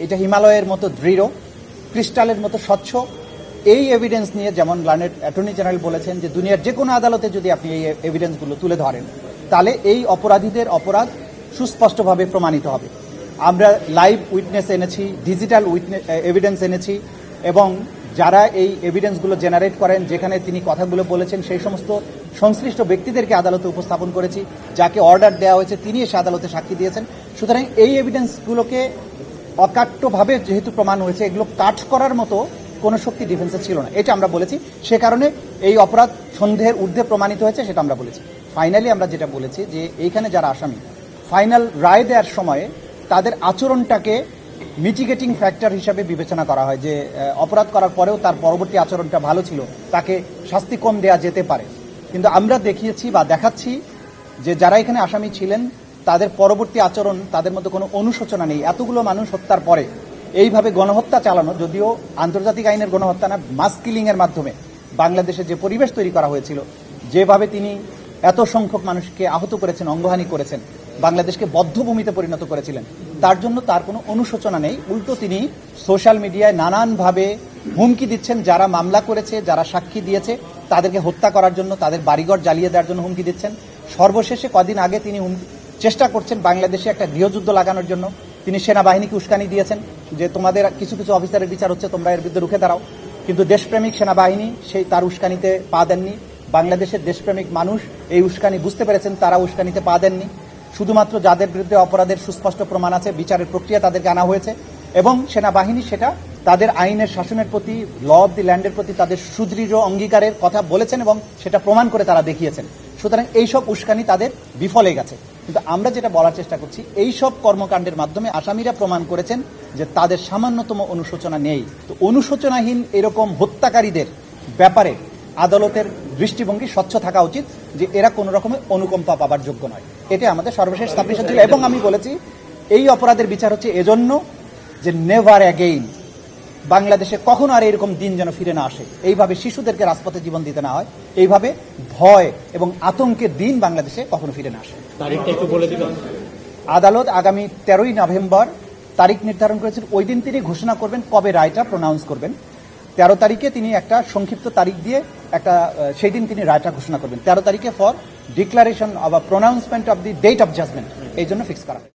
এটা হিমালয়ের মতো দৃঢ়, ক্রিস্টালের মতো স্বচ্ছ। এই এভিডেন্স নিয়ে যেমন লার্নেড অ্যাটর্নি জেনারেল বলেছেন যে দুনিয়ার যে কোনো আদালতে যদি আপনি এই এভিডেন্সগুলো তুলে ধরেন তাহলে এই অপরাধীদের অপরাধ সুস্পষ্টভাবে প্রমাণিত হবে। আমরা লাইভ উইটনেস এনেছি, ডিজিটাল এভিডেন্স এনেছি, এবং যারা এই এভিডেন্সগুলো জেনারেট করেন, যেখানে তিনি কথাগুলো বলেছেন, সেই সমস্ত সংশ্লিষ্ট ব্যক্তিদেরকে আদালতে উপস্থাপন করেছি। যাকে অর্ডার দেওয়া হয়েছে তিনি এসে আদালতে সাক্ষী দিয়েছেন। সুতরাং এই এভিডেন্সগুলোকে অকাট্যভাবে যেহেতু প্রমাণ হয়েছে, এগুলো কাট করার মতো কোনো শক্তি ডিফেন্সে ছিল না, এটা আমরা বলেছি। সে কারণে এই অপরাধ সন্দেহের ঊর্ধ্বে প্রমাণিত হয়েছে, সেটা আমরা বলেছি। ফাইনালি আমরা যেটা বলেছি যে এইখানে যারা আসামি, ফাইনাল রায় দেওয়ার সময়ে তাদের আচরণটাকে মিটিগেটিং ফ্যাক্টর হিসাবে বিবেচনা করা হয়, যে অপরাধ করার পরেও তার পরবর্তী আচরণটা ভালো ছিল, তাকে শাস্তি কম দেওয়া যেতে পারে। কিন্তু আমরা দেখিয়েছি বা দেখাচ্ছি যে যারা এখানে আসামি ছিলেন তাদের পরবর্তী আচরণ, তাদের মধ্যে কোনো অনুশোচনা নেই। এতগুলো মানুষ হত্যার পরে এইভাবে গণহত্যা চালানো, যদিও আন্তর্জাতিক আইনের গণহত্যা না, মাস কিলিংয়ের মাধ্যমে বাংলাদেশে যে পরিবেশ তৈরি করা হয়েছিল, যেভাবে তিনি এত সংখ্যক মানুষকে আহত করেছেন, অঙ্গহানি করেছেন, বাংলাদেশকে বদ্ধভূমিতে পরিণত করেছিলেন, তার জন্য তার কোনো অনুশোচনা নেই। উল্টো তিনি সোশ্যাল মিডিয়ায় নানানভাবে হুমকি দিচ্ছেন, যারা মামলা করেছে, যারা সাক্ষী দিয়েছে তাদেরকে হত্যা করার জন্য, তাদের বাড়িঘর জ্বালিয়ে দেওয়ার জন্য হুমকি দিচ্ছেন। সর্বশেষে কদিন আগে তিনি চেষ্টা করছেন বাংলাদেশে একটা গৃহযুদ্ধ লাগানোর জন্য। তিনি সেনাবাহিনীকে উস্কানি দিয়েছেন যে তোমাদের কিছু কিছু অফিসারের বিচার হচ্ছে, তোমরা এর বিরুদ্ধে রুখে দাঁড়াও। কিন্তু দেশপ্রেমিক সেনাবাহিনী সেই তার উস্কানিতে পা দেননি। বাংলাদেশের দেশপ্রেমিক মানুষ এই উস্কানি বুঝতে পেরেছেন, তারা উস্কানিতে পা দেননি। শুধুমাত্র যাদের বিরুদ্ধে অপরাধের সুস্পষ্ট প্রমাণ আছে, বিচারের প্রক্রিয়া তাদেরকে আনা হয়েছে, এবং সেনাবাহিনী সেটা তাদের আইনের শাসনের প্রতি, ল অব দি ল্যান্ডের প্রতি তাদের সুদৃঢ় অঙ্গীকারের কথা বলেছেন এবং সেটা প্রমাণ করে তারা দেখিয়েছেন। সুতরাং এইসব উস্কানি তাদের বিফলে গেছে। কিন্তু আমরা যেটা বলার চেষ্টা করছি, এইসব কর্মকাণ্ডের মাধ্যমে আসামিরা প্রমাণ করেছেন যে তাদের সামান্যতম অনুশোচনা নেই। তো অনুশোচনাহীন এরকম হত্যাকারীদের ব্যাপারে আদালতের দৃষ্টিভঙ্গি স্বচ্ছ থাকা উচিত, যে এরা কোনো রকমের অনুকম্পা পাবার যোগ্য নয়। এটা আমাদের সর্বশেষ সাবমিশন ছিল। এবং আমি বলেছি এই অপরাধের বিচার হচ্ছে এজন্য যে নেভার অ্যাগেইন বাংলাদেশে কখনো আর এরকম দিন যেন ফিরে না আসে, এইভাবে শিশুদেরকে রাজপথে জীবন দিতে না হয়, এইভাবে ভয় এবং আতঙ্কের দিন বাংলাদেশে কখনো ফিরে না আসে। তারিখটা একটু বলে দিবেন। আদালত আগামী 13ই নভেম্বর তারিখ নির্ধারণ করেছেন। ওই দিন তিনি ঘোষণা করবেন কবে রায়টা প্রোনাউন্স করবেন। 13 তারিখে তিনি একটা সংক্ষিপ্ত তারিখ দিয়ে সেই দিন তিনি রায়টা ঘোষণা করবেন। 13 তারিখে for declaration of pronouncement of the date of judgement, এই জন্য ফিক্স করা হয়।